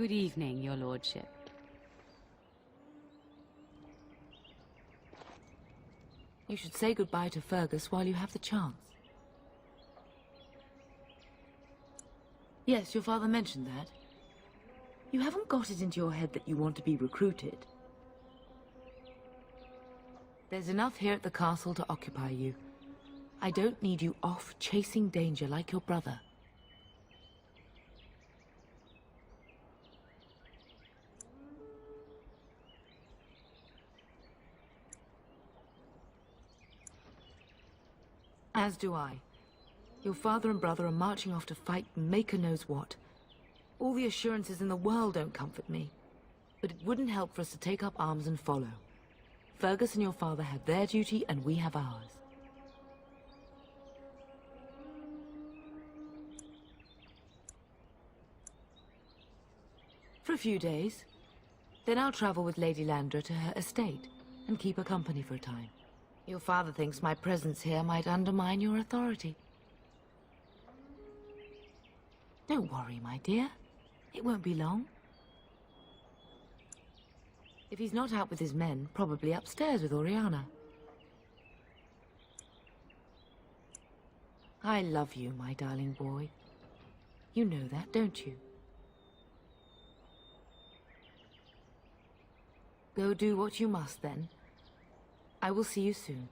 Good evening, your lordship. You should say goodbye to Fergus while you have the chance. Yes, your father mentioned that. You haven't got it into your head that you want to be recruited. There's enough here at the castle to occupy you. I don't need you off chasing danger like your brother. As do I. Your father and brother are marching off to fight Maker knows what. All the assurances in the world don't comfort me. But it wouldn't help for us to take up arms and follow. Fergus and your father have their duty, and we have ours. For a few days. Then I'll travel with Lady Landra to her estate, and keep her company for a time. Your father thinks my presence here might undermine your authority. Don't worry, my dear. It won't be long. If he's not out with his men, probably upstairs with Oriana. I love you, my darling boy. You know that, don't you? Go do what you must, then. I will see you soon.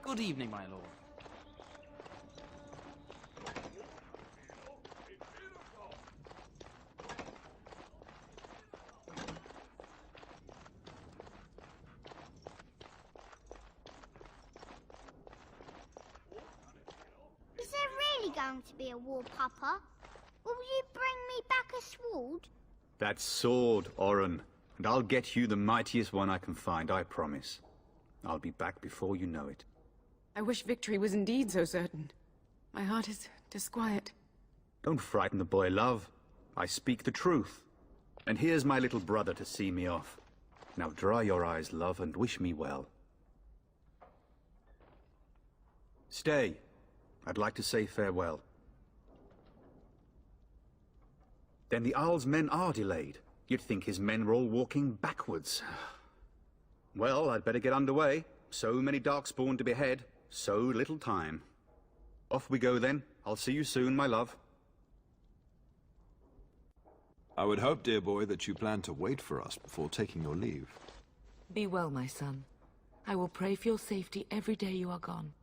Good evening, my lord. Is there really going to be a war, Papa? Will you bring me back a sword? That sword, Oren. And I'll get you the mightiest one I can find, I promise. I'll be back before you know it. I wish victory was indeed so certain. My heart is disquiet. Don't frighten the boy, love. I speak the truth. And here's my little brother to see me off. Now dry your eyes, love, and wish me well. Stay. I'd like to say farewell. Then the Arl's men are delayed. You'd think his men were all walking backwards. Well, I'd better get underway. So many Darkspawn to behead, so little time. Off we go then. I'll see you soon, my love. I would hope, dear boy, that you plan to wait for us before taking your leave. Be well, my son. I will pray for your safety every day you are gone.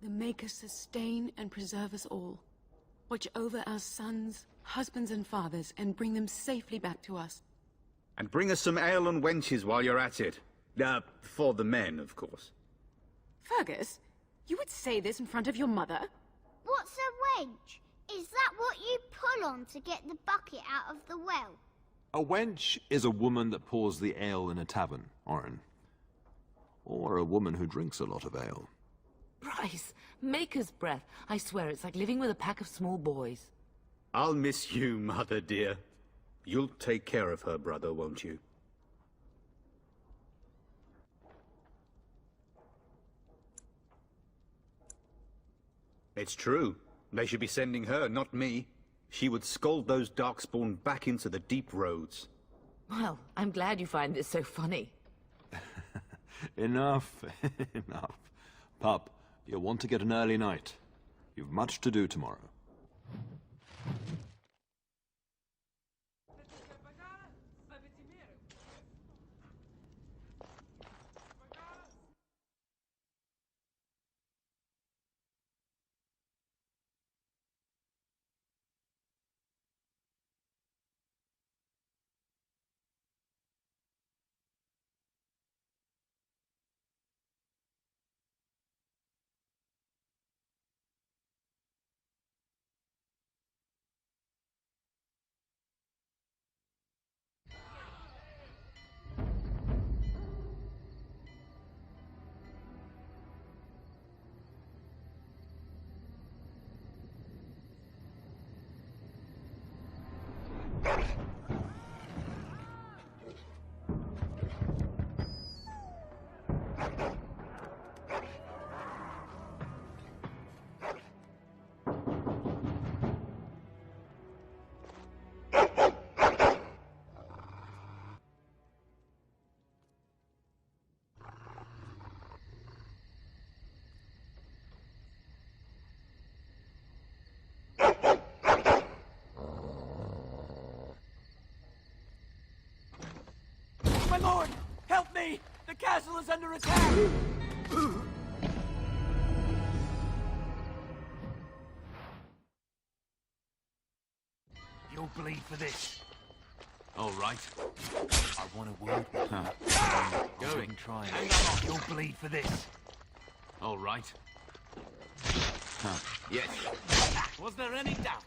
The Maker sustain and preserve us all. Watch over our sons, husbands and fathers, and bring them safely back to us. And bring us some ale and wenches while you're at it. For the men, of course. Fergus, you would say this in front of your mother? What's a wench? Is that what you pull on to get the bucket out of the well? A wench is a woman that pours the ale in a tavern, Oren. Or a woman who drinks a lot of ale. Bryce, Maker's breath. I swear it's like living with a pack of small boys. I'll miss you, mother dear. You'll take care of her, brother, won't you? It's true. They should be sending her, not me. She would scold those Darkspawn back into the deep roads. Well, I'm glad you find this so funny. Enough, enough. Pup, you'll want to get an early night. You've much to do tomorrow. me! The castle is under attack! You'll bleed for this. All right. I want a word with you. Going. Try Hang it. on. You'll bleed for this. All right. Yes. Was there any doubt?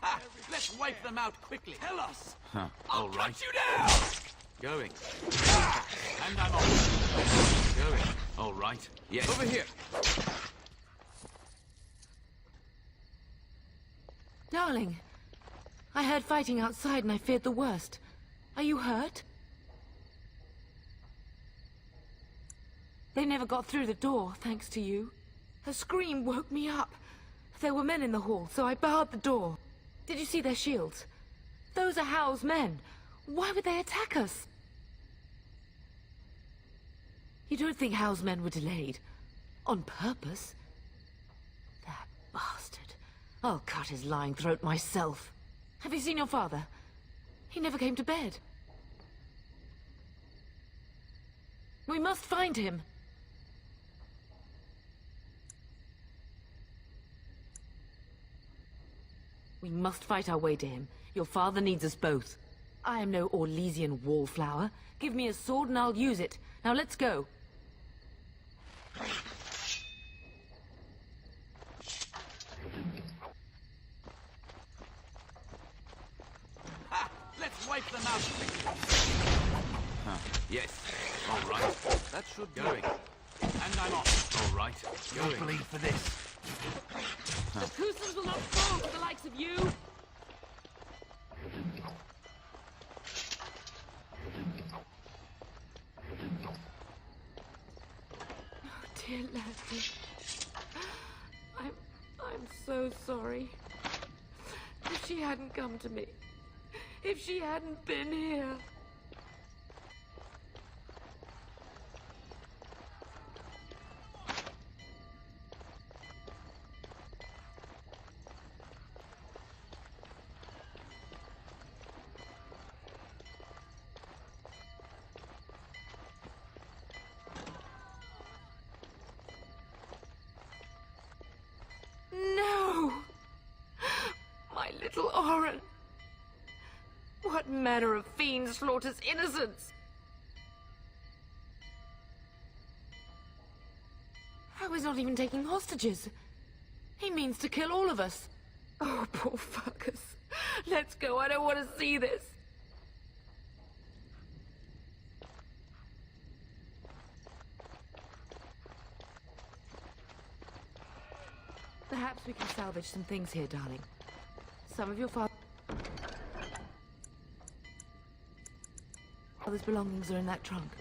Ha! Let's wipe them out quickly. Tell us! All right. Cut you down! Going. And I'm off. Going. All right. Yes. Over here. Darling, I heard fighting outside and I feared the worst. Are you hurt? They never got through the door, thanks to you. A scream woke me up. There were men in the hall, so I barred the door. Did you see their shields? Those are Hal's men. Why would they attack us? You don't think Hal's men were delayed? On purpose? That bastard. I'll cut his lying throat myself. Have you seen your father? He never came to bed. We must find him. We must fight our way to him. Your father needs us both. I am no Orlesian wallflower. Give me a sword and I'll use it. Now let's go. Ha! Let's wipe them out quickly. Yes. All right. That should be Going. And I'm off. All right. You'll Going. bleed for this. The Kusans will not fall for the likes of you. Oh, dear laddie. I'm so sorry. If she hadn't come to me, if she hadn't been here. No! My little Oren! What manner of fiend slaughters innocents? How is not even taking hostages? He means to kill all of us. Oh, poor fuckers. Let's go, I don't want to see this. Perhaps we can salvage some things here, darling. Some of your father's belongings are in that trunk.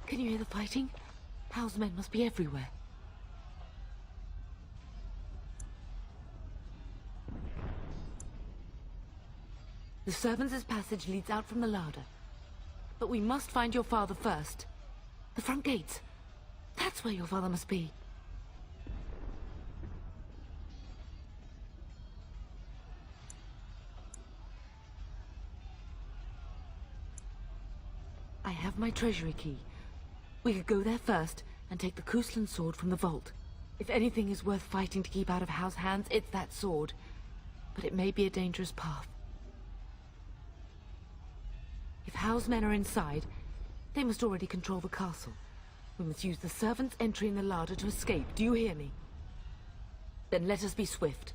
Can you hear the fighting? Hal's men must be everywhere. The servants' passage leads out from the larder. But we must find your father first. The front gates. That's where your father must be. I have my treasury key. We could go there first and take the Kuslan sword from the vault. If anything is worth fighting to keep out of Hal's hands, it's that sword. But it may be a dangerous path. If Hal's men are inside, they must already control the castle. We must use the servants entering the larder to escape. Do you hear me? Then let us be swift.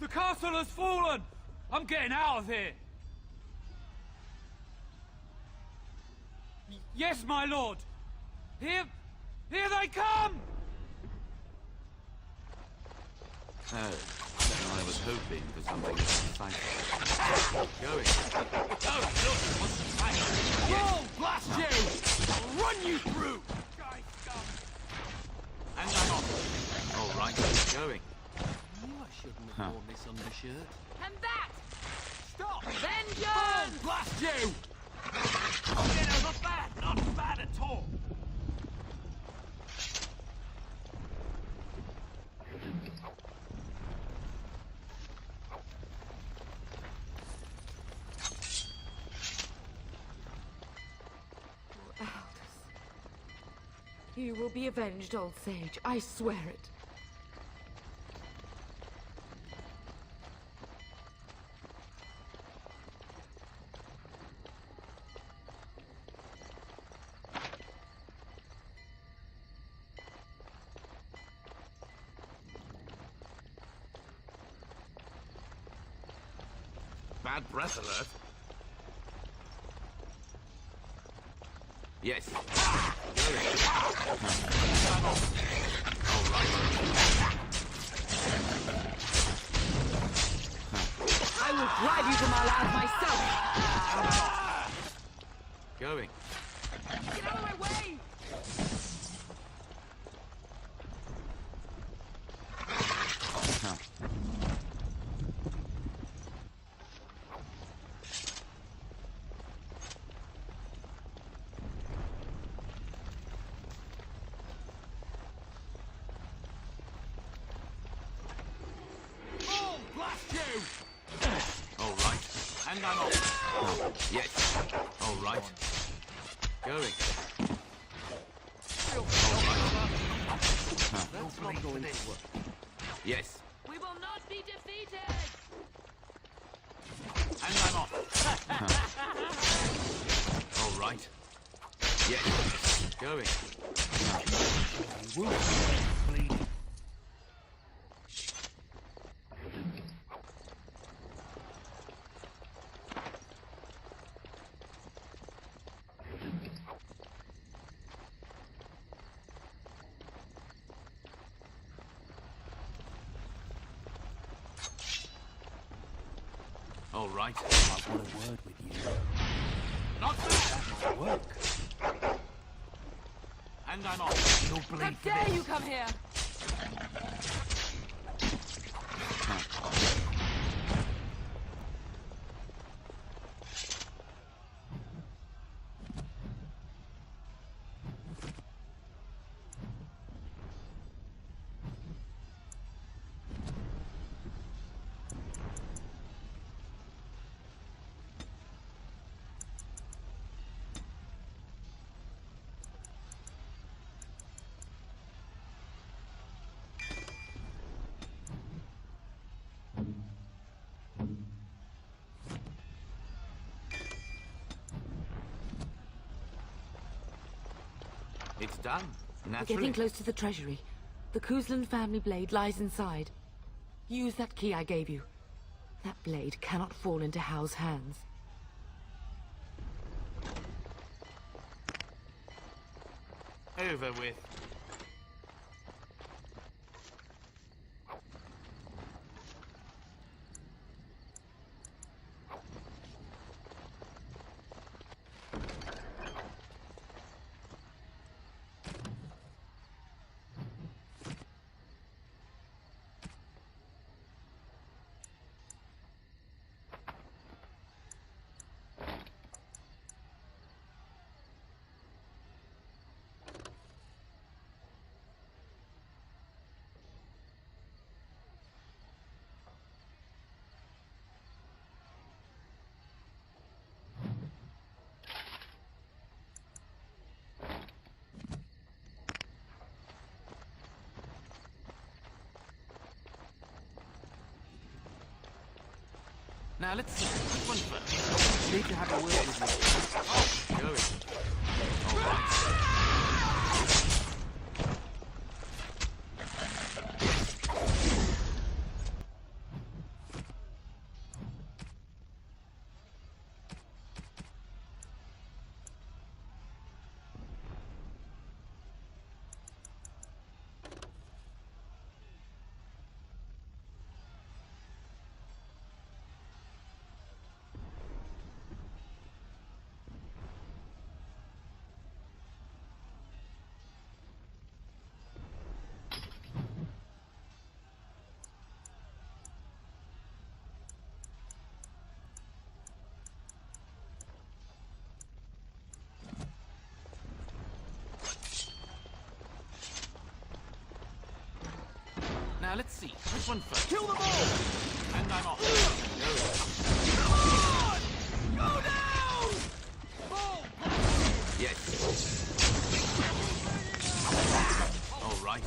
The castle has fallen! I'm getting out of here! Yes, my lord! Here they come! Oh, I was hoping for something exciting. Going. Oh, look, what's the fight? Whoa, blast you! I'll run you through! Guy scum! And I'm off. All right, going. I knew I shouldn't have worn this undershirt. And that! Stop! Vengeance! Blast you! Yeah, no, not bad. Not bad at all. Aldous. You will be avenged, old sage. I swear it. Bad breath alert. Yes. All right. I will drive you from our land myself! Going. Get out of my way! Oh, blast you! All right. And I'm off. Yes. All right. Going. That's not going to work. Yes. We will not be defeated! And I'm off. All right. Yes. Going. Bleeding. All right. I want a word with you. Not bad. That might work. And I'm off. You'll How bleed for dare this. you come here! It's done. We're Naturally. getting close to the treasury. The Kuzlan family blade lies inside. Use that key I gave you. That blade cannot fall into Hal's hands. Over with. Now let's see. Which one first? Need to have a word with you. Going. All right. let's see. Which one first? Kill them all! And I'm off. Go down! Fall! Yes. All right.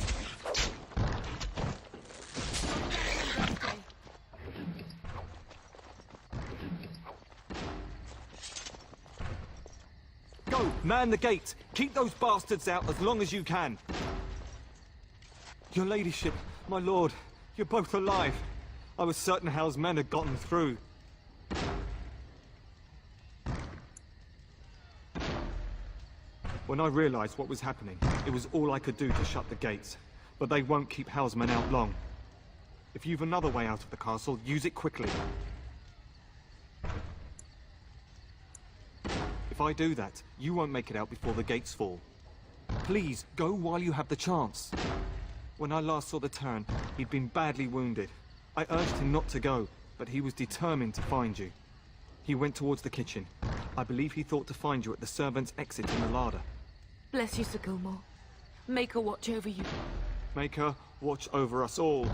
Go! Man the gate! Keep those bastards out as long as you can! Your ladyship, my lord, you're both alive. I was certain Hal's men had gotten through. When I realized what was happening, it was all I could do to shut the gates. But they won't keep Hal's men out long. If you've another way out of the castle, use it quickly. If I do that, you won't make it out before the gates fall. Please, go while you have the chance. When I last saw the Terran, he'd been badly wounded. I urged him not to go, but he was determined to find you. He went towards the kitchen. I believe he thought to find you at the servants' exit in the larder. Bless you, Sir Gilmore. Make her watch over you. Make her watch over us all.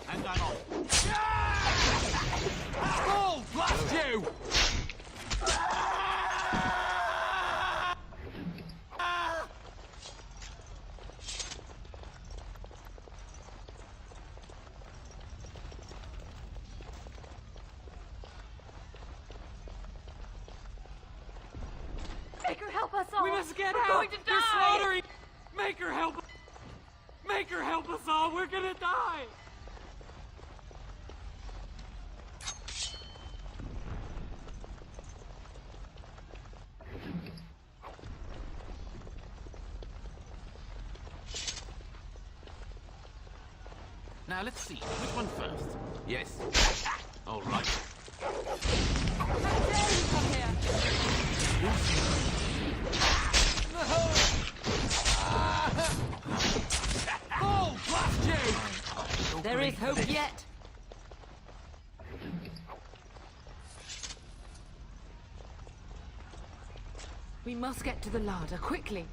And I'm off. Oh, blast you! Make her help us all. We must get We're out! going to They're die. slaughtering! Make her help! Make her help us all! We're gonna die! Now let's see. Which one first? Yes. All right. Oh, blast you! There is hope yet. We must get to the larder, quickly.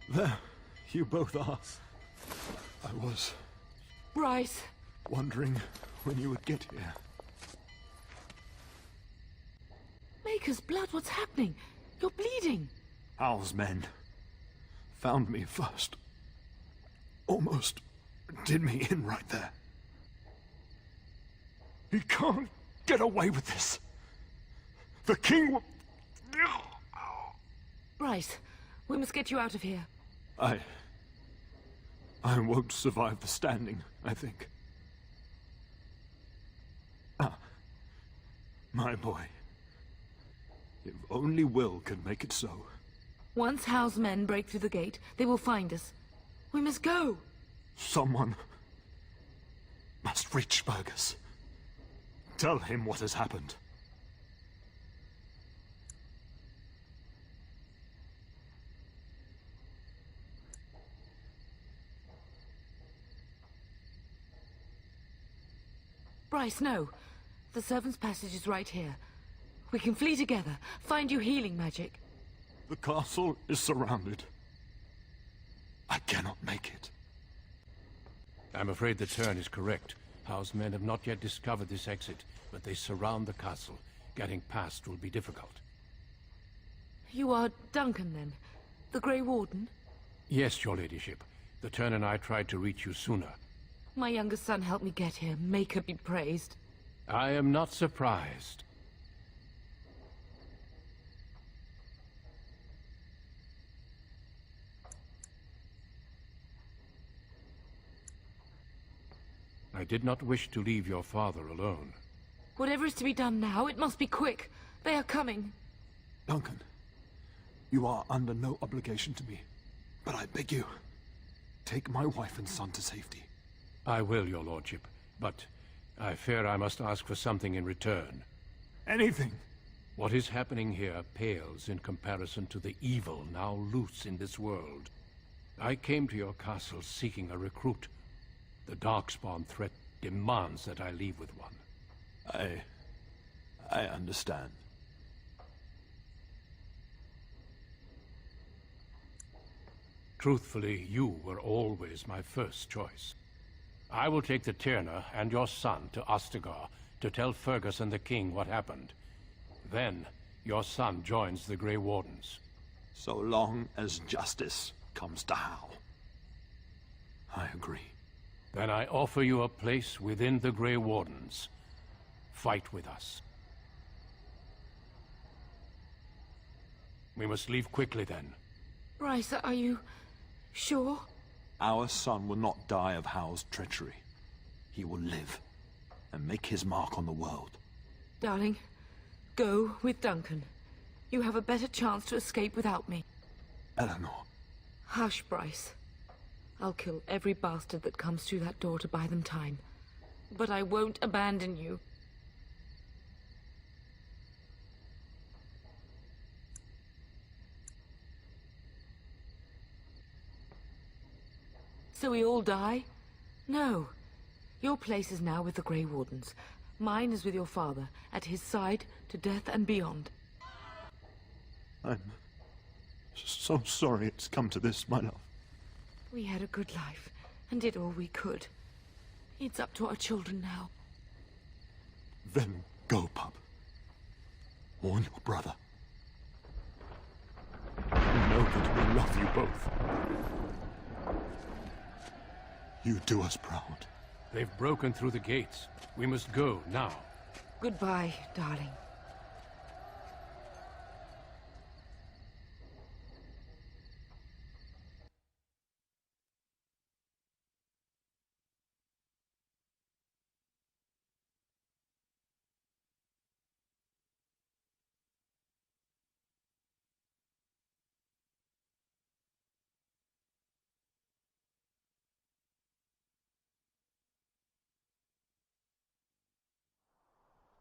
There, you both are. I was Bryce, wondering when you would get here. Maker's blood, what's happening? You're bleeding. Hal's men found me first. Almost did me in right there. He can't get away with this. The king will... Bryce, we must get you out of here. I won't survive the standing, I think. Ah, my boy. If only Will can make it so. Once Hal's men break through the gate, they will find us. We must go. Someone must reach Fergus. Tell him what has happened. Bryce, no. The servants' passage is right here. We can flee together, find you healing magic. The castle is surrounded. I cannot make it. I'm afraid the Terran is correct. Hal's men have not yet discovered this exit, but they surround the castle. Getting past will be difficult. You are Duncan, then? The Grey Warden? Yes, your ladyship. The Tern and I tried to reach you sooner. My youngest son helped me get here. Maker be praised. I am not surprised. I did not wish to leave your father alone. Whatever is to be done now, it must be quick. They are coming. Duncan, you are under no obligation to me. But I beg you, take my wife and son to safety. I will, your lordship, but I fear I must ask for something in return. Anything. What is happening here pales in comparison to the evil now loose in this world. I came to your castle seeking a recruit. The Darkspawn threat demands that I leave with one. I understand. Truthfully, you were always my first choice. I will take the Tyrna and your son to Ostagar to tell Fergus and the king what happened. Then, your son joins the Grey Wardens. So long as justice comes to Hal. I agree. Then I offer you a place within the Grey Wardens. Fight with us. We must leave quickly then. Bryce, are you sure? Our son will not die of Hal's treachery. He will live and make his mark on the world. Darling, go with Duncan. You have a better chance to escape without me. Eleanor. Hush, Bryce. I'll kill every bastard that comes through that door to buy them time. But I won't abandon you. So we all die? No. Your place is now with the Grey Wardens. Mine is with your father, at his side, to death and beyond. I'm so sorry it's come to this, my love. We had a good life, and did all we could. It's up to our children now. Then go, pup. Warn your brother. Know that we love you both. You do us proud. They've broken through the gates. We must go now. Goodbye, darling.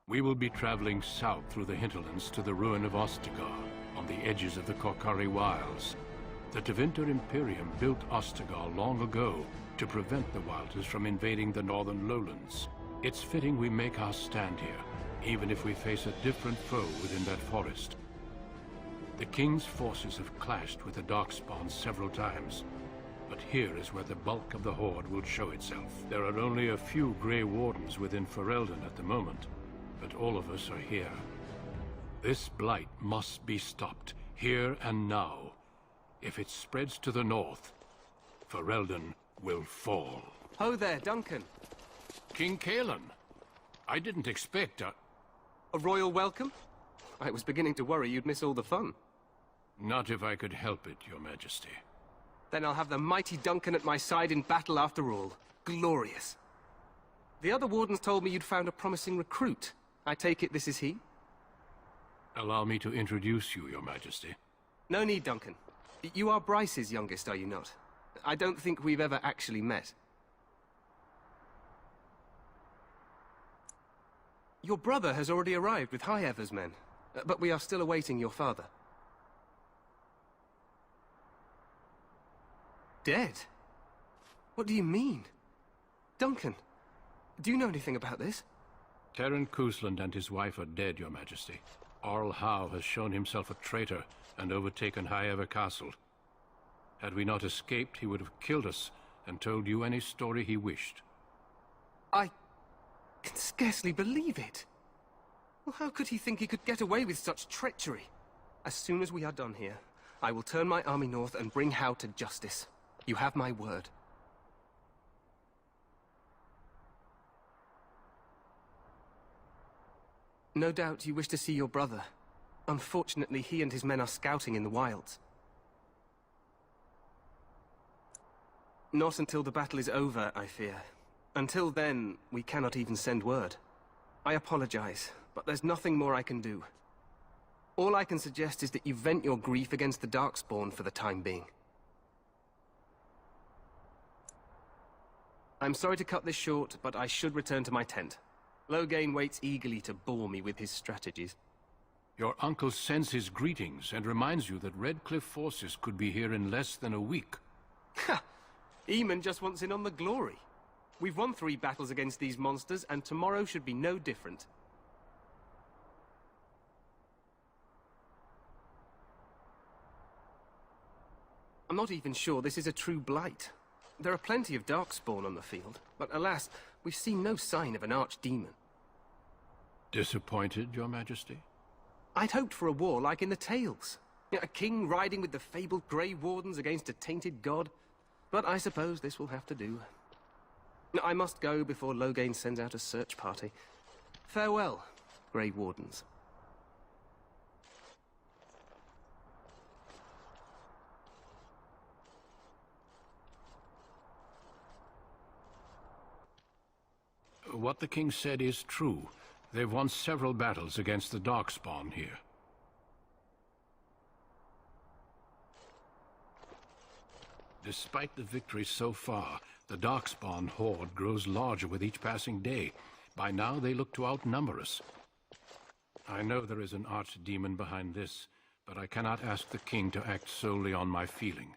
We will be traveling south through the hinterlands to the ruin of Ostagar, on the edges of the Korcari Wilds. The Tevinter Imperium built Ostagar long ago to prevent the Wilders from invading the northern lowlands. It's fitting we make our stand here, even if we face a different foe within that forest. The King's forces have clashed with the Darkspawn several times, but here is where the bulk of the Horde will show itself. There are only a few Grey Wardens within Ferelden at the moment, but all of us are here. This blight must be stopped, here and now. If it spreads to the north, Ferelden will fall. Ho there, Duncan. King Cailan, I didn't expect a royal welcome? I was beginning to worry you'd miss all the fun. Not if I could help it, Your Majesty. Then I'll have the mighty Duncan at my side in battle after all. Glorious. The other wardens told me you'd found a promising recruit. I take it this is he? Allow me to introduce you, Your Majesty. No need, Duncan. You are Bryce's youngest, are you not? I don't think we've ever actually met. Your brother has already arrived with High Ever's men, but we are still awaiting your father. Dead? What do you mean? Duncan, do you know anything about this? Terran Cousland and his wife are dead, Your Majesty. Arl Howe has shown himself a traitor and overtaken High Ever Castle. Had we not escaped, he would have killed us and told you any story he wished. I can scarcely believe it. Well, how could he think he could get away with such treachery? As soon as we are done here, I will turn my army north and bring Hao to justice. You have my word. No doubt you wish to see your brother. Unfortunately, he and his men are scouting in the wilds. Not until the battle is over, I fear. Until then, we cannot even send word. I apologize, but there's nothing more I can do. All I can suggest is that you vent your grief against the Darkspawn for the time being. I'm sorry to cut this short, but I should return to my tent. Loghain waits eagerly to bore me with his strategies. Your uncle sends his greetings and reminds you that Redcliffe forces could be here in less than a week. Ha! Eamon just wants in on the glory. We've won 3 battles against these monsters, and tomorrow should be no different. I'm not even sure this is a true blight. There are plenty of Darkspawn on the field, but alas, we've seen no sign of an archdemon. Disappointed, Your Majesty? I'd hoped for a war like in the tales. A king riding with the fabled Grey Wardens against a tainted god. But I suppose this will have to do. I must go before Loghain sends out a search party. Farewell, Grey Wardens. What the king said is true. They've won several battles against the Darkspawn here. Despite the victories so far, the Darkspawn horde grows larger with each passing day. By now, they look to outnumber us. I know there is an archdemon behind this, but I cannot ask the king to act solely on my feeling.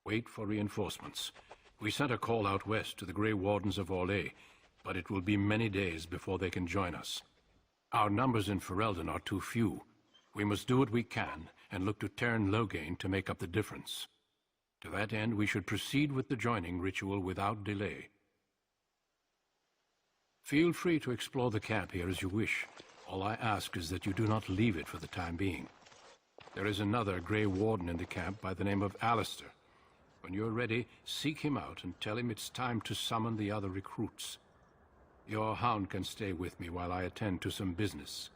Wait for reinforcements. We sent a call out west to the Grey Wardens of Orlais, but it will be many days before they can join us. Our numbers in Ferelden are too few. We must do what we can, and look to Teyrn Loghain to make up the difference. To that end, we should proceed with the joining ritual without delay. Feel free to explore the camp here as you wish. All I ask is that you do not leave it for the time being. There is another Grey Warden in the camp by the name of Alistair. When you're ready, seek him out and tell him it's time to summon the other recruits. Your hound can stay with me while I attend to some business.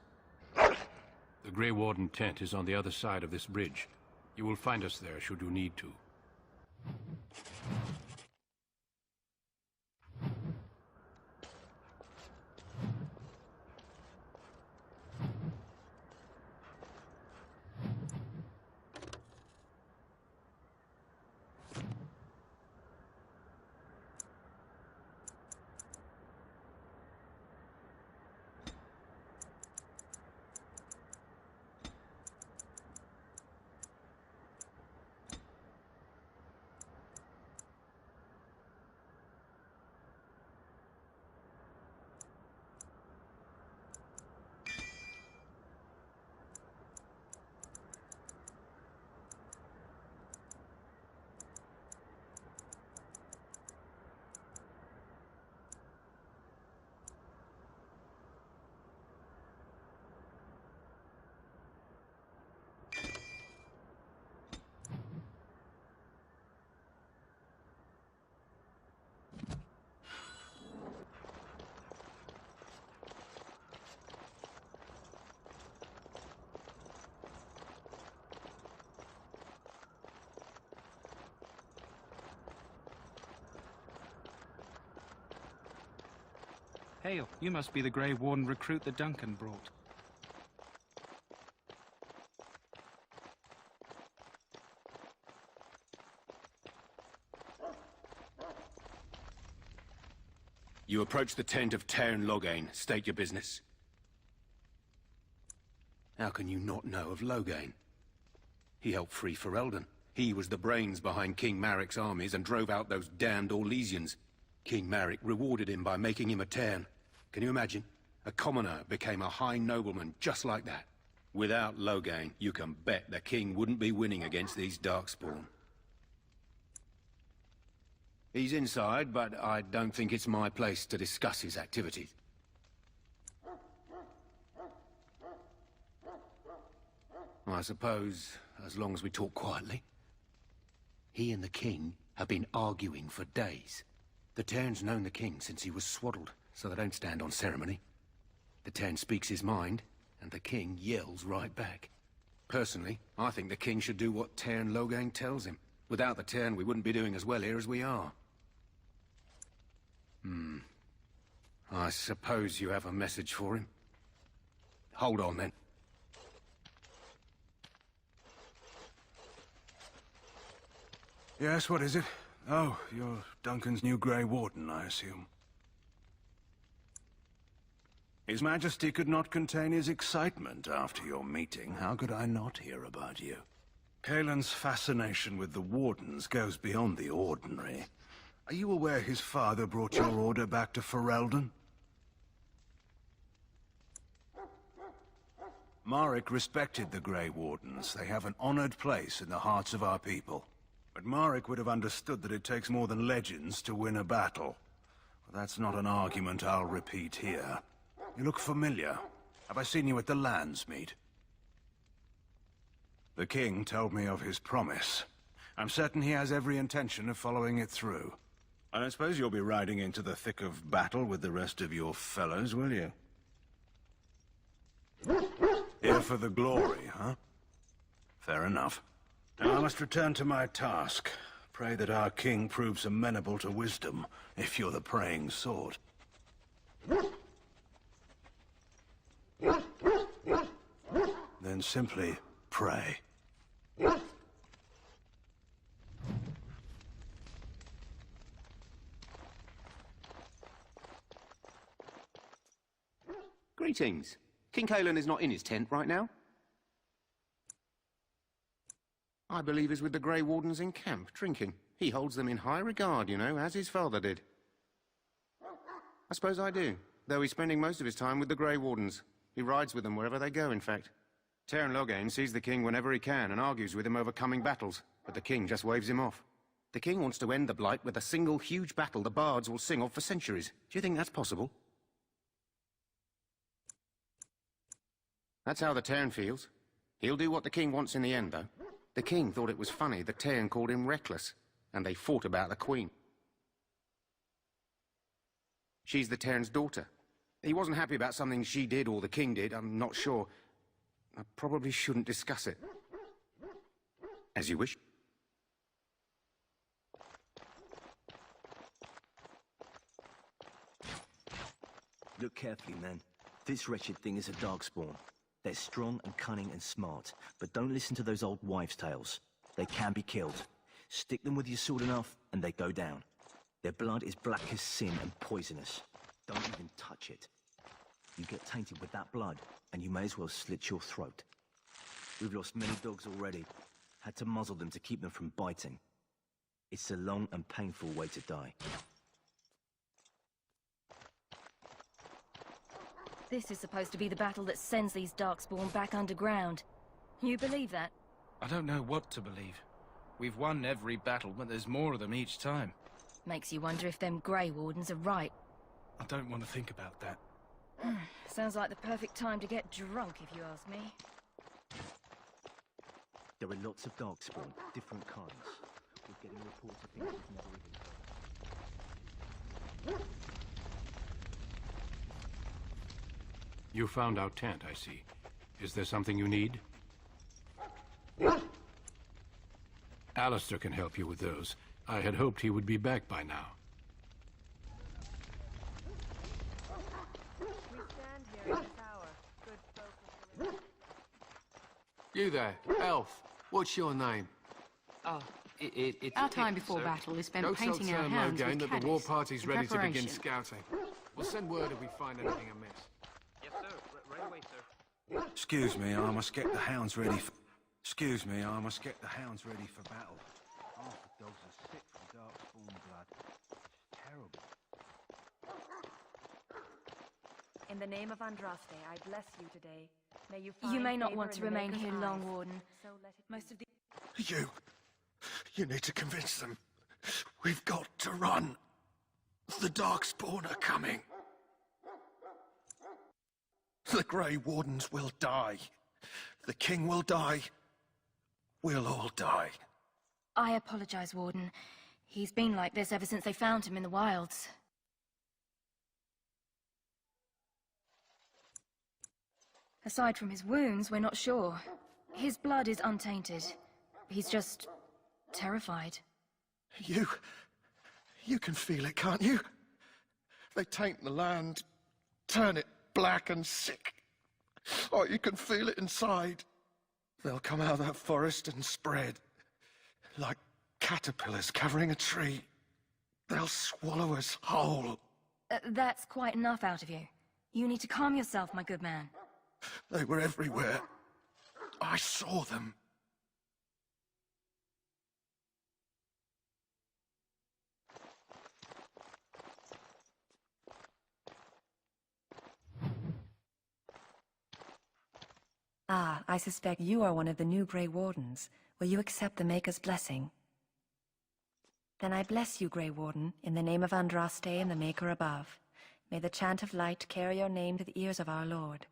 The Grey Warden tent is on the other side of this bridge. You will find us there should you need to. Hail, you must be the Grey Warden recruit that Duncan brought. You approach the tent of Teyrn Loghain. State your business. How can you not know of Loghain? He helped free Ferelden. He was the brains behind King Maric's armies and drove out those damned Orlesians. King Maric rewarded him by making him a Teyrn. Can you imagine? A commoner became a high nobleman just like that. Without Loghain, you can bet the king wouldn't be winning against these Darkspawn. He's inside, but I don't think it's my place to discuss his activities. I suppose, as long as we talk quietly. He and the king have been arguing for days. The Tern's known the king since he was swaddled, so they don't stand on ceremony. The Tern speaks his mind, and the king yells right back. Personally, I think the king should do what Tern Loghain tells him. Without the Tern, we wouldn't be doing as well here as we are. I suppose you have a message for him. Hold on, then. Yes, what is it? Oh, you're Duncan's new Grey Warden, I assume. His Majesty could not contain his excitement after your meeting. How could I not hear about you? Caelan's fascination with the Wardens goes beyond the ordinary. Are you aware his father brought your order back to Ferelden? Marek respected the Grey Wardens. They have an honored place in the hearts of our people. But Marek would have understood that it takes more than legends to win a battle. Well, that's not an argument I'll repeat here. You look familiar. Have I seen you at the Landsmeet? The king told me of his promise. I'm certain he has every intention of following it through. I don't suppose you'll be riding into the thick of battle with the rest of your fellows, will you? Here for the glory, huh? Fair enough. Now I must return to my task. Pray that our king proves amenable to wisdom, if you're the praying sort. Then simply pray. Greetings. King Caelan is not in his tent right now. I believe he's with the Grey Wardens in camp, drinking. He holds them in high regard, you know, as his father did. I suppose I do, though he's spending most of his time with the Grey Wardens. He rides with them wherever they go, in fact. Tern Loghain sees the king whenever he can and argues with him over coming battles, but the king just waves him off. The king wants to end the Blight with a single huge battle the bards will sing of for centuries. Do you think that's possible? That's how the Tern feels. He'll do what the king wants in the end, though. The king thought it was funny the Tern called him reckless, and they fought about the queen. She's the Tern's daughter. He wasn't happy about something she did or the king did, I'm not sure. I probably shouldn't discuss it. As you wish. Look carefully, men. This wretched thing is a Darkspawn. They're strong and cunning and smart, but don't listen to those old wives' tales. They can be killed. Stick them with your sword enough, and they go down. Their blood is black as sin and poisonous. Don't even touch it. You get tainted with that blood, and you may as well slit your throat. We've lost many dogs already. Had to muzzle them to keep them from biting. It's a long and painful way to die. This is supposed to be the battle that sends these Darkspawn back underground. You believe that? I don't know what to believe. We've won every battle, but there's more of them each time. Makes you wonder if them Grey Wardens are right. I don't want to think about that. Sounds like the perfect time to get drunk, if you ask me. There are lots of Darkspawn, different kinds. We're getting reports of things we've never even heard. You found our tent, I see. Is there something you need? Alistair can help you with those. I had hoped he would be back by now. You there, elf. What's your name? It's our time before battle is spent painting our hands with that the war party's in ready to begin preparation. scouting. We'll send word if we find anything amiss. Yes, sir. Right away, sir. Excuse me, I must get the hounds ready for... Excuse me, I must get the hounds ready for battle. Half the dogs are sick from Darkspawn blood. It's terrible. In the name of Andraste, I bless you today. May you find You may not favor want in to the remain Maker's here eyes. long, Warden. So let it Most of the... You need to convince them. We've got to run. The Darkspawn are coming. The Grey Wardens will die. The King will die. We'll all die. I apologize, Warden. He's been like this ever since they found him in the wilds. Aside from his wounds, we're not sure. His blood is untainted. He's just terrified. You can feel it, can't you? They taint the land, turn it black and sick. Oh, you can feel it inside. They'll come out of that forest and spread, like caterpillars covering a tree. They'll swallow us whole. That's quite enough out of you. You need to calm yourself, my good man. They were everywhere. I saw them. Ah, I suspect you are one of the new Grey Wardens. Will you accept the Maker's blessing? Then I bless you, Grey Warden, in the name of Andraste and the Maker above. May the chant of light carry your name to the ears of our Lord.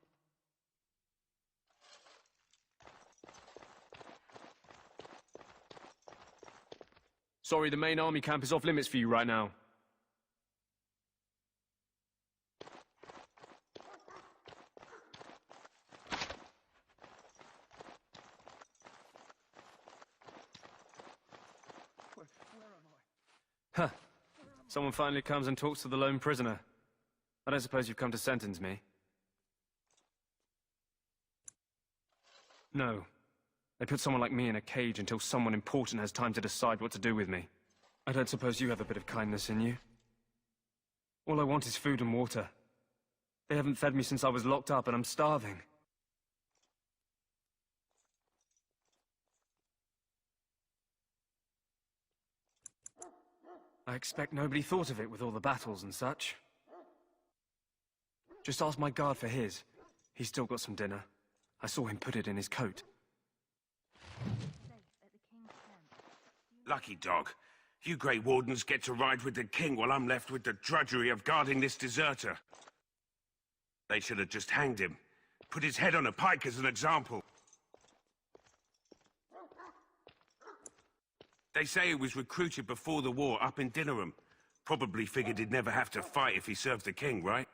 Sorry, the main army camp is off limits for you right now. Huh. Someone finally comes and talks to the lone prisoner. I don't suppose you've come to sentence me? No. They put someone like me in a cage until someone important has time to decide what to do with me. I don't suppose you have a bit of kindness in you? All I want is food and water. They haven't fed me since I was locked up and I'm starving. I expect nobody thought of it with all the battles and such. Just ask my guard for his. He's still got some dinner. I saw him put it in his coat. Lucky dog. You Grey Wardens get to ride with the King while I'm left with the drudgery of guarding this deserter. They should have just hanged him. Put his head on a pike as an example. They say he was recruited before the war up in Dinnerham. Probably figured he'd never have to fight if he served the King, right?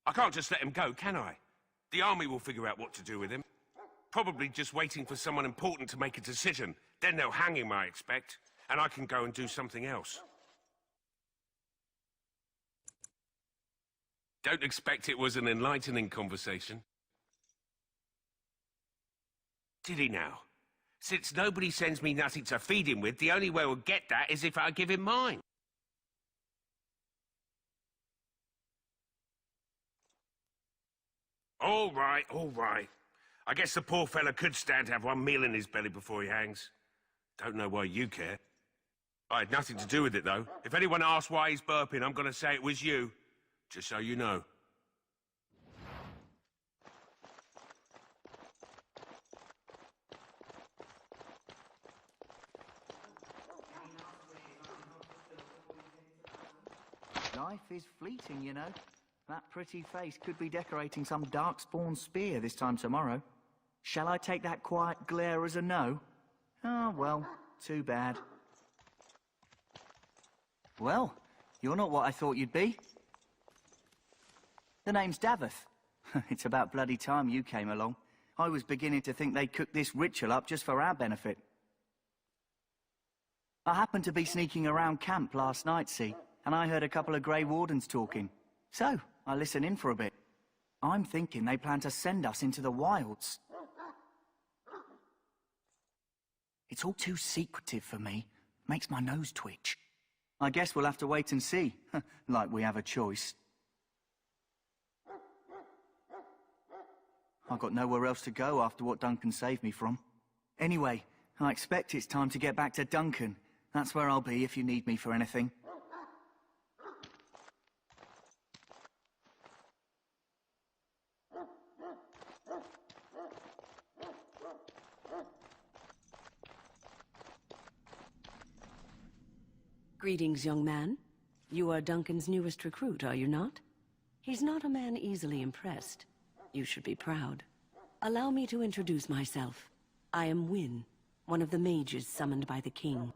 I can't just let him go, can I? The army will figure out what to do with him. Probably just waiting for someone important to make a decision. Then they'll hang him, I expect. And I can go and do something else. Don't expect it was an enlightening conversation. Did he now? Since nobody sends me nothing to feed him with, the only way we'll get that is if I give him mine. All right, all right. I guess the poor fella could stand to have one meal in his belly before he hangs. Don't know why you care. I had nothing to do with it, though. If anyone asks why he's burping, I'm gonna say it was you. Just so you know. Life is fleeting, you know. That pretty face could be decorating some Darkspawn spear this time tomorrow. Shall I take that quiet glare as a no? Oh, well, too bad. Well, you're not what I thought you'd be. The name's Daveth. It's about bloody time you came along. I was beginning to think they'd cooked this ritual up just for our benefit. I happened to be sneaking around camp last night, see? And I heard a couple of Grey Wardens talking. So, I listened in for a bit. I'm thinking they plan to send us into the wilds. It's all too secretive for me. Makes my nose twitch. I guess we'll have to wait and see. Like we have a choice. I've got nowhere else to go after what Duncan saved me from. Anyway, I expect it's time to get back to Duncan. That's where I'll be if you need me for anything. Greetings, young man. You are Duncan's newest recruit, are you not? He's not a man easily impressed. You should be proud. Allow me to introduce myself. I am Wynne, one of the mages summoned by the king.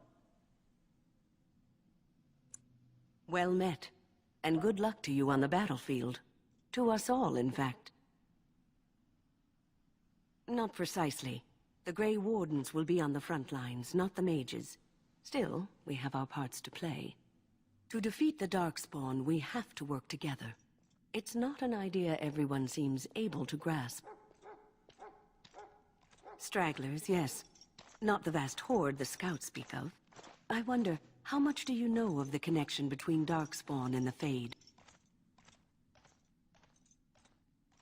Well met, and good luck to you on the battlefield. To us all, in fact. Not precisely. The Grey Wardens will be on the front lines, not the mages. Still, we have our parts to play. To defeat the Darkspawn, we have to work together. It's not an idea everyone seems able to grasp. Stragglers, yes. Not the vast horde the scouts speak of. I wonder, how much do you know of the connection between Darkspawn and the Fade?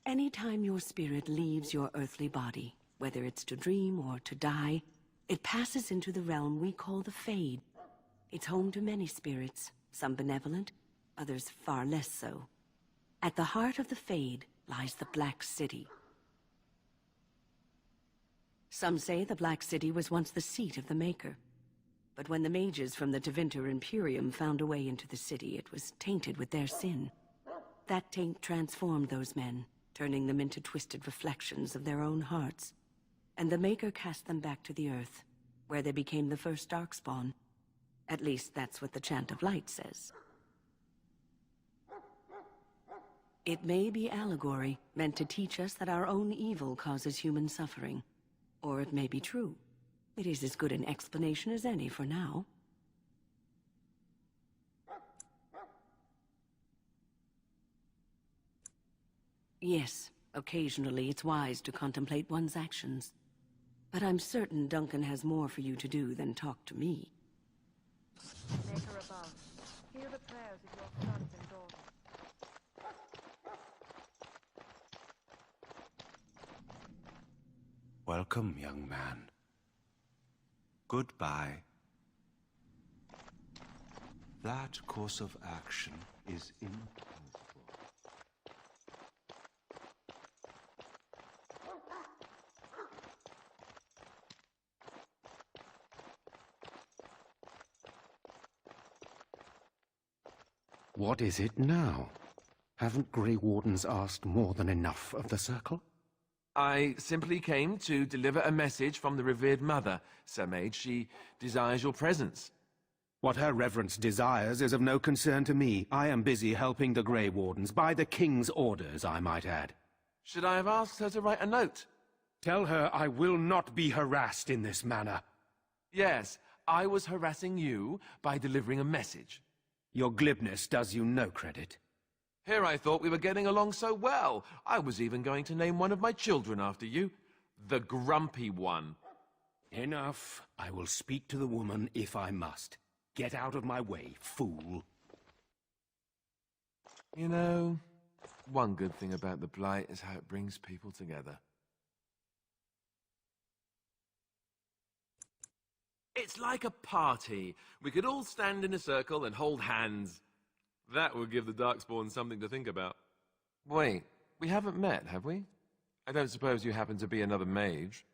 Anytime your spirit leaves your earthly body, whether it's to dream or to die, it passes into the realm we call the Fade. It's home to many spirits, some benevolent, others far less so. At the heart of the Fade lies the Black City. Some say the Black City was once the seat of the Maker. But when the mages from the Tevinter Imperium found a way into the city, it was tainted with their sin. That taint transformed those men, turning them into twisted reflections of their own hearts. And the Maker cast them back to the Earth, where they became the first Darkspawn. At least that's what the Chant of Light says. It may be allegory, meant to teach us that our own evil causes human suffering. Or it may be true. It is as good an explanation as any for now. Yes, occasionally it's wise to contemplate one's actions. But I'm certain Duncan has more for you to do than talk to me. Maker above, hear the prayers of your sons and daughters. Welcome, young man. Goodbye. That course of action is impossible. What is it now? Haven't Grey Wardens asked more than enough of the Circle? I simply came to deliver a message from the revered mother, Sir Mage. She desires your presence. What her reverence desires is of no concern to me. I am busy helping the Grey Wardens, by the King's orders, I might add. Should I have asked her to write a note? Tell her I will not be harassed in this manner. Yes, I was harassing you by delivering a message. Your glibness does you no credit. Here I thought we were getting along so well. I was even going to name one of my children after you. The Grumpy One. Enough. I will speak to the woman if I must. Get out of my way, fool. You know, one good thing about the Blight is how it brings people together. It's like a party. We could all stand in a circle and hold hands. That would give the Darkspawn something to think about. Wait, we haven't met, have we? I don't suppose you happen to be another mage.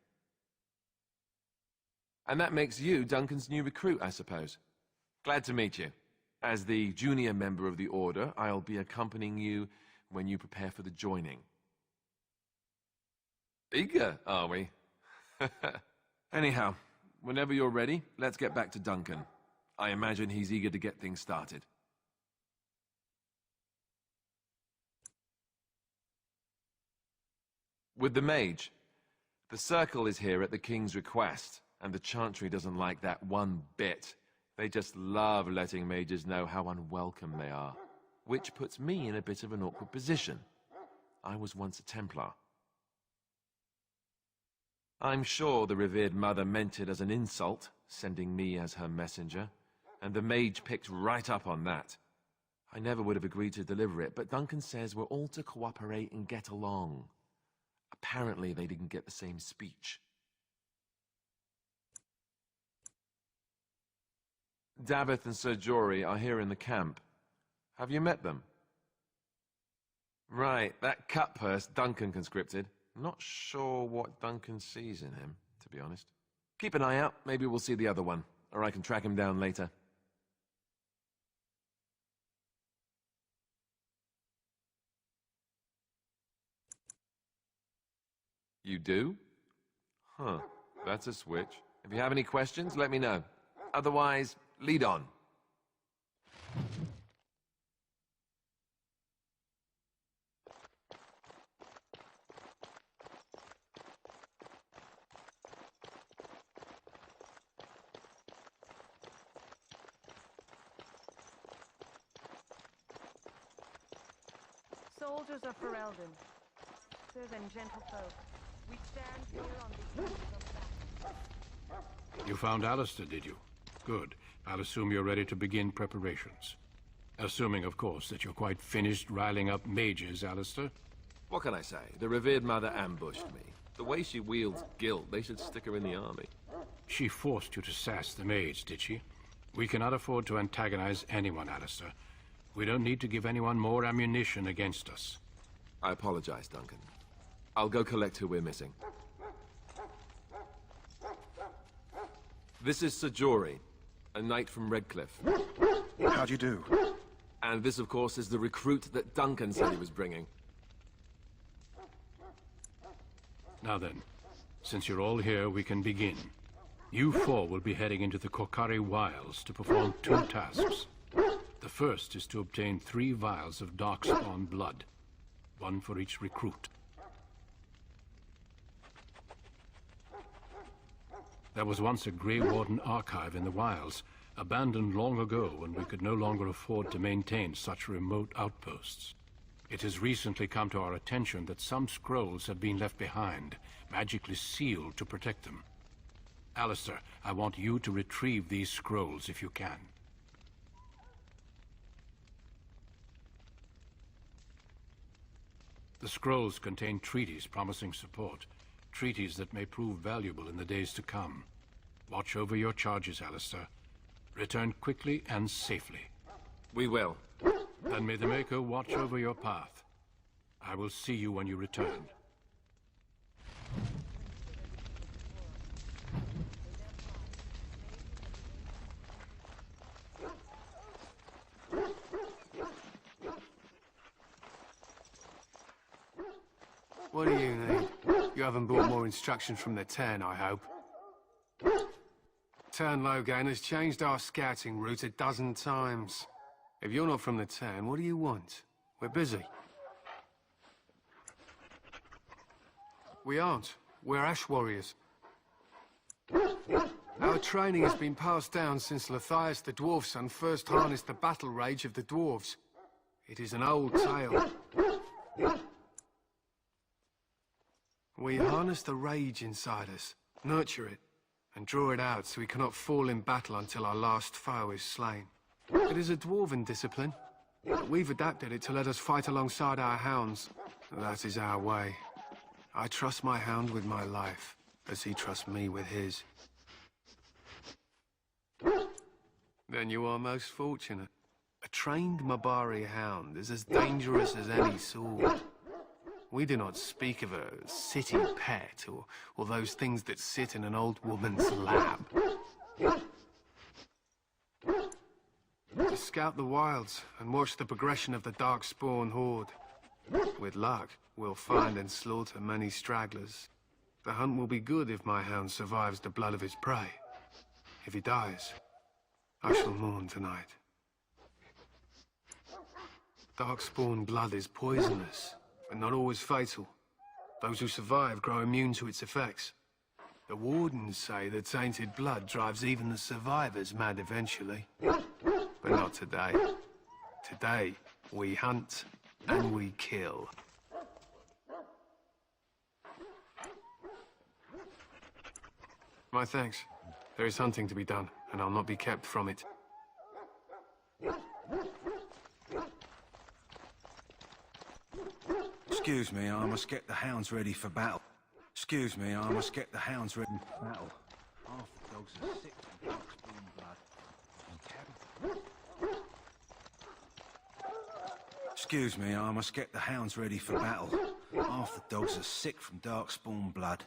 And that makes you Duncan's new recruit, I suppose. Glad to meet you. As the junior member of the Order, I'll be accompanying you when you prepare for the joining. Eager, are we? Anyhow, whenever you're ready, let's get back to Duncan. I imagine he's eager to get things started. With the mage. The Circle is here at the King's request, and the Chantry doesn't like that one bit. They just love letting mages know how unwelcome they are, which puts me in a bit of an awkward position. I was once a Templar. I'm sure the revered mother meant it as an insult, sending me as her messenger, and the mage picked right up on that. I never would have agreed to deliver it, but Duncan says we're all to cooperate and get along. Apparently they didn't get the same speech. Davith and Sir Jory are here in the camp. Have you met them? Right, that cut-purse Duncan conscripted. Not sure what Duncan sees in him, to be honest. Keep an eye out, maybe we'll see the other one, or I can track him down later. You do? Huh. That's a switch. If you have any questions, let me know. Otherwise, lead on. Soldiers of Ferelden, servant gentlefolk, we stand here on the eve of battle. You found Alistair, did you? Good. I'll assume you're ready to begin preparations. Assuming, of course, that you're quite finished riling up mages, Alistair. What can I say? The revered mother ambushed me. The way she wields guilt, they should stick her in the army. She forced you to sass the mage, did she? We cannot afford to antagonize anyone, Alistair. We don't need to give anyone more ammunition against us. I apologize, Duncan. I'll go collect who we're missing. This is Sir Jory, a knight from Redcliffe. How do you do? And this, of course, is the recruit that Duncan said he was bringing. Now then, since you're all here, we can begin. You four will be heading into the Korcari Wilds to perform 2 tasks. The first is to obtain 3 vials of Darkspawn blood, 1 for each recruit. There was once a Grey Warden archive in the wilds, abandoned long ago when we could no longer afford to maintain such remote outposts. It has recently come to our attention that some scrolls have been left behind, magically sealed to protect them. Alistair, I want you to retrieve these scrolls if you can. The scrolls contain treaties promising support, treaties that may prove valuable in the days to come. Watch over your charges, Alistair. Return quickly and safely. We will. And may the Maker watch over your path. I will see you when you return. What do you need? You haven't brought more instructions from the Tern, I hope. Tern Logain has changed our scouting route a dozen times. If you're not from the Tern, what do you want? We're busy. We aren't. We're Ash Warriors. Our training has been passed down since Lathias the Dwarf Son first harnessed the battle rage of the dwarves. It is an old tale. We harness the rage inside us, nurture it, and draw it out so we cannot fall in battle until our last foe is slain. It is a dwarven discipline, but we've adapted it to let us fight alongside our hounds. That is our way. I trust my hound with my life, as he trusts me with his. Then you are most fortunate. A trained Mabari hound is as dangerous as any sword. We do not speak of a city pet, or those things that sit in an old woman's lap. To scout the wilds and watch the progression of the Darkspawn horde. With luck, we'll find and slaughter many stragglers. The hunt will be good if my hound survives the blood of his prey. If he dies, I shall mourn tonight. Darkspawn blood is poisonous, but not always fatal. Those who survive grow immune to its effects. The Wardens say that tainted blood drives even the survivors mad eventually. But not today. Today, we hunt and we kill. My thanks. There is hunting to be done, and I'll not be kept from it. Excuse me, I must get the hounds ready for battle. Excuse me, I must get the hounds ready for battle. Half the dogs are sick from Darkspawn blood. Excuse me, I must get the hounds ready for battle. Half the dogs are sick from Darkspawn blood.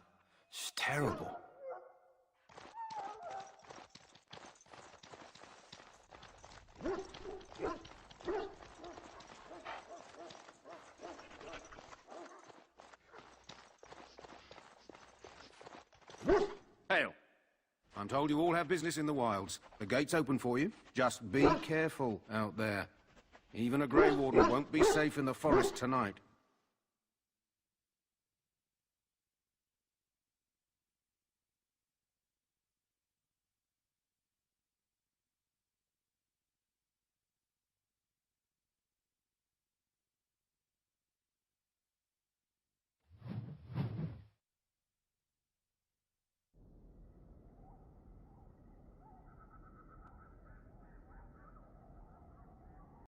It's terrible. Hail. I'm told you all have business in the wilds. The gate's open for you. Just be careful out there. Even a Grey Warden won't be safe in the forest tonight.